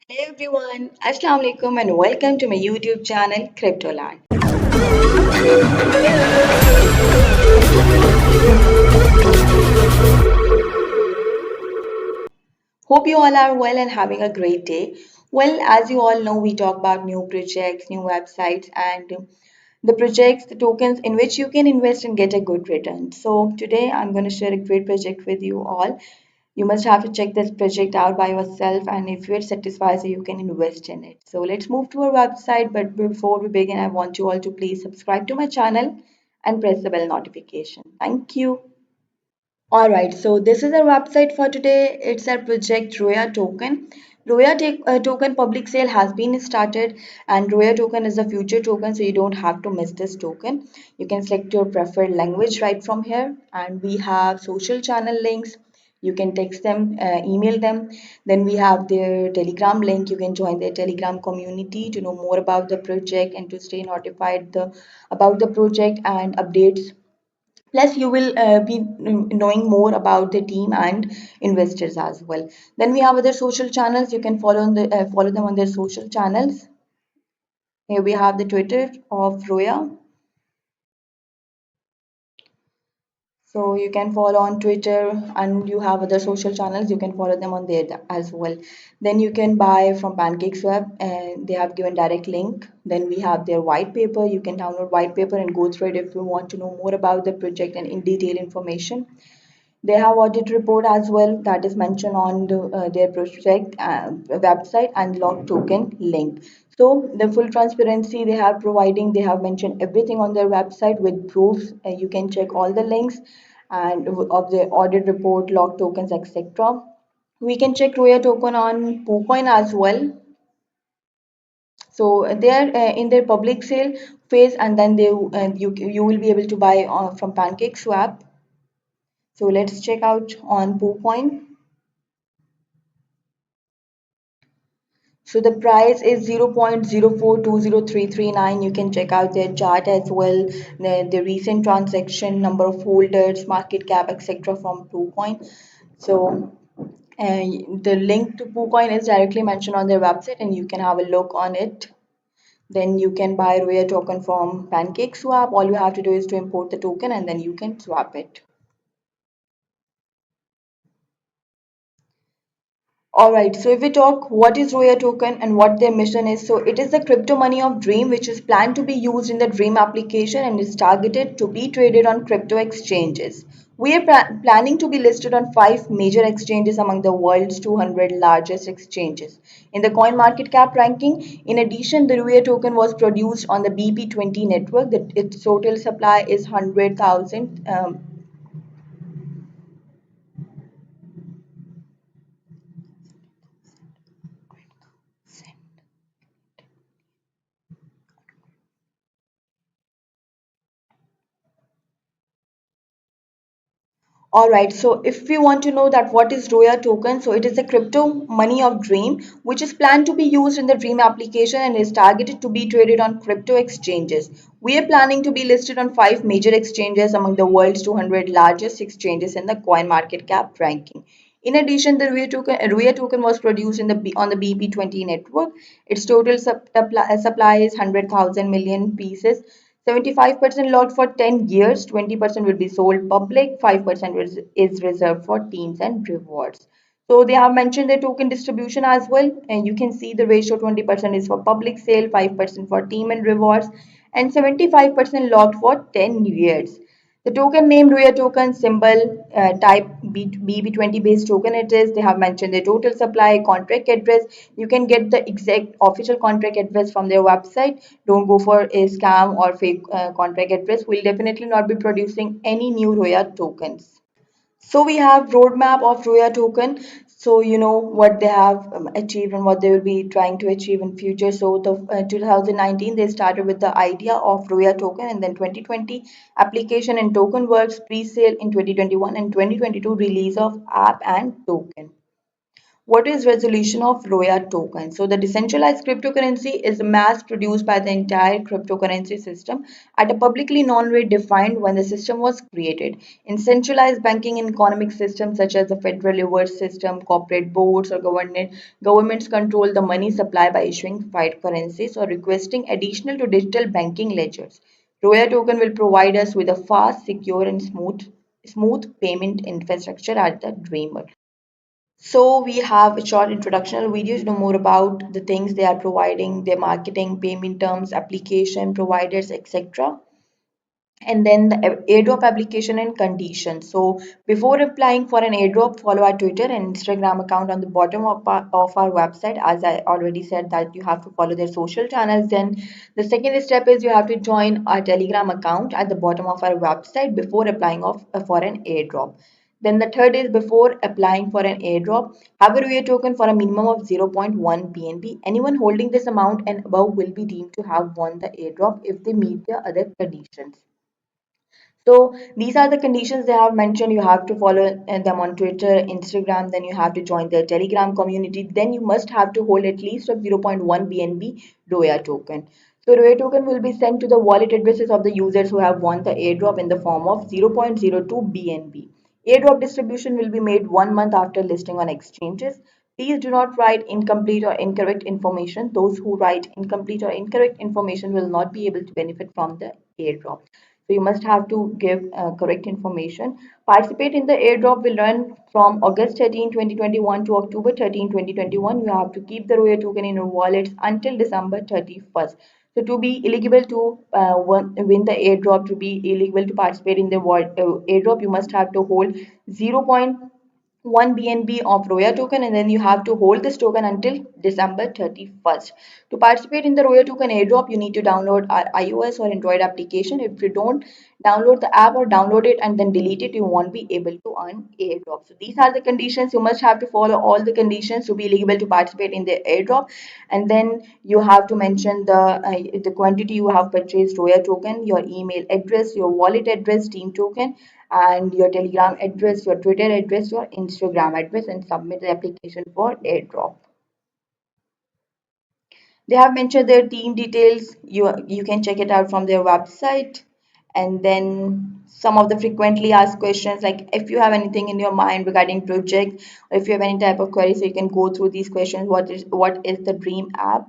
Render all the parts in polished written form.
Hello everyone, Assalamu alaikum and welcome to my YouTube channel Cryptoland. Hope you all are well and having a great day. Well, as you all know, we talk about new projects, new websites, and the projects, the tokens in which you can invest and get a good return. So, today I'm going to share a great project with you all. You must have to check this project out by yourself, and if it satisfies you, you can invest in it. So, let's move to our website. But before we begin, I want you all to please subscribe to my channel and press the bell notification. Thank you. All right, so this is our website for today. It's our project Roya token. Token public sale has been started, and Roya token is a future token, so you don't have to miss this token. You can select your preferred language right from here, and we have social channel links. You can text them, email them. Then we have their Telegram link. You can join their Telegram community to know more about the project and to stay notified about the project and updates. Plus, you will be knowing more about the team and investors as well. Then we have other social channels. You can follow them on their social channels. Here we have the Twitter of Roya. So you can follow on Twitter and you have other social channels. You can follow them on there as well. Then you can buy from PancakeSwap and they have given direct link. Then we have their white paper. You can download white paper and go through it if you want to know more about the project and in detail information. They have audit report as well that is mentioned on their project website and log token link. So the full transparency they have providing, they have mentioned everything on their website with proofs. You can check all the links and of the audit report, log tokens, etc. We can check Roya token on PooCoin as well. So they are in their public sale phase, and then you will be able to buy from PancakeSwap. So let's check out on PooCoin. So the price is 0.0420339. You can check out their chart as well, the recent transaction, number of holders, market cap, etc. from PooCoin. So the link to PooCoin is directly mentioned on their website, and you can have a look on it. Then you can buy Roya token from PancakeSwap. All you have to do is to import the token, and then you can swap it. All right, so if we talk what is Roya token and what their mission is, so it is the crypto money of Dream, which is planned to be used in the Dream application and is targeted to be traded on crypto exchanges. We are planning to be listed on five major exchanges among the world's 200 largest exchanges. In the coin market cap ranking, in addition, the Roya token was produced on the BP20 network. Its total supply is 100,000. All right, so if we want to know that what is Roya token, so it is the crypto money of Dream, which is planned to be used in the Dream application and is targeted to be traded on crypto exchanges. We are planning to be listed on five major exchanges among the world's 200 largest exchanges in the coin market cap ranking. In addition, the Ruya token was produced on the BP20 network. Its total supply is 100,000 million pieces. 75% locked for 10 years, 20% will be sold public, 5% is reserved for teams and rewards. So they have mentioned the token distribution as well, and you can see the ratio 20% is for public sale, 5% for team and rewards, and 75% locked for 10 years. The token name Ruya token symbol type BB20 based token it is. They have mentioned the total supply, contract address. You can get the exact official contract address from their website. Don't go for a scam or fake contract address. We'll definitely not be producing any new Roya tokens. So we have roadmap of Roya token. So you know what they have achieved and what they will be trying to achieve in future. So the 2019 they started with the idea of Roya token, and then 2020 application and token works pre-sale in 2021, and 2022 release of app and token. What is resolution of ROYA token? So the decentralized cryptocurrency is mass produced by the entire cryptocurrency system at a publicly known rate defined when the system was created. In centralized banking and economic systems such as the Federal Reserve System, corporate boards or governments control the money supply by issuing fiat currencies or requesting additional to digital banking ledgers. ROYA token will provide us with a fast, secure and smooth payment infrastructure at the Dreamer. So we have a short introductional video to know more about the things they are providing, their marketing, payment terms, application providers, etc. And then the airdrop application and conditions. So before applying for an airdrop, follow our Twitter and Instagram account on the bottom of our website. As I already said that you have to follow their social channels. Then the second step is you have to join our Telegram account at the bottom of our website before applying for an airdrop. Then the third is before applying for an airdrop, have a RUA token for a minimum of zero point 0.1 BNB. Anyone holding this amount and above will be deemed to have won the airdrop if they meet the other conditions. So these are the conditions they have mentioned. You have to follow them on Twitter, Instagram, then you have to join their Telegram community. Then you must have to hold at least of zero point 0.1 BNB ROYA token. So ROYA token will be sent to the wallet addresses of the users who have won the airdrop in the form of 0.02 BNB. Airdrop distribution will be made 1 month after listing on exchanges. Please do not write incomplete or incorrect information. Those who write incomplete or incorrect information will not be able to benefit from the airdrop. So you must have to give correct information. Participate in the airdrop will run from August 13, 2021 to October 13, 2021. You have to keep the ROYA token in your wallets until December 31st. So to be eligible to win the airdrop, to be eligible to participate in the airdrop, you must have to hold 0.1 BNB of ROYA token and then you have to hold this token until December 31st. To participate in the ROYA token airdrop, you need to download our iOS or Android application. If you don't download the app or download it and then delete it, you won't be able to earn airdrop. So these are the conditions. You must have to follow all the conditions to be eligible to participate in the airdrop. And then you have to mention the quantity you have purchased ROYA token, your email address, your wallet address, team token, and your Telegram address, your Twitter address, your Instagram address, and submit the application for airdrop. They have mentioned their team details. You can check it out from their website. And then some of the frequently asked questions, like if you have anything in your mind regarding project, or if you have any type of query, so you can go through these questions. What is the Dream app?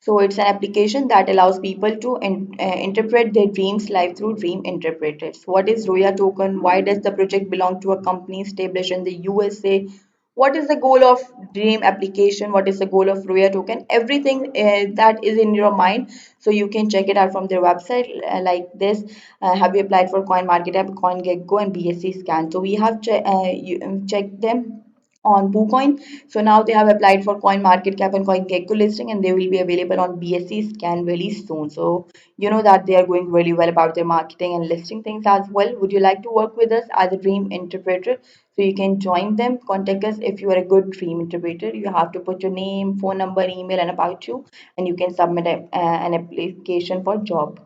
So it's an application that allows people to interpret their dreams live through dream interpreters. What is ROYA token? Why does the project belong to a company established in the USA? What is the goal of dream application? What is the goal of ROYA token? Everything that is in your mind. So you can check it out from their website like this. Have you applied for CoinMarketCap, CoinGecko, and BSC Scan? So we have checked them on KuCoin. So now they have applied for CoinMarketCap and CoinGecko listing, and they will be available on BSC Scan really soon. So you know that they are going really well about their marketing and listing things as well. Would you like to work with us as a dream interpreter? So you can join them. Contact us if you are a good dream interpreter. You have to put your name, phone number, email, and about you, and you can submit an application for job.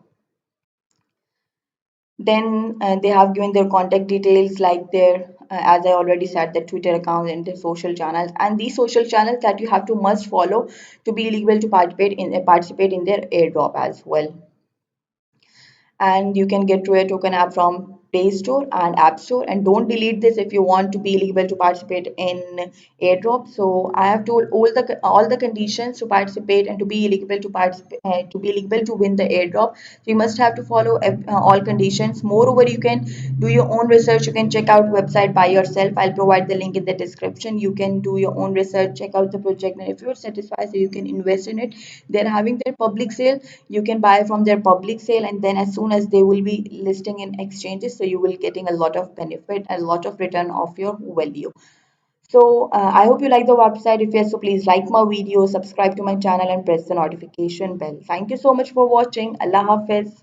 Then they have given their contact details like their, as I already said, their Twitter account and their social channels. And these social channels that you have to must follow to be eligible to participate in their airdrop as well. And you can get Troya token app from Play Store and App Store. And don't delete this if you want to be eligible to participate in airdrop. So I have told all the conditions to participate and to be eligible to participate to be eligible to win the airdrop. So you must have to follow all conditions. Moreover, you can do your own research. You can check out website by yourself. I'll provide the link in the description. You can do your own research, check out the project, and if you're satisfied, so you can invest in it. They're having their public sale. You can buy from their public sale, and then as soon as they will be listing in exchanges, so you will getting a lot of benefit, a lot of return of your value. So I hope you like the website. If yes, so please like my video, subscribe to my channel, and press the notification bell. Thank you so much for watching. Allah Hafiz.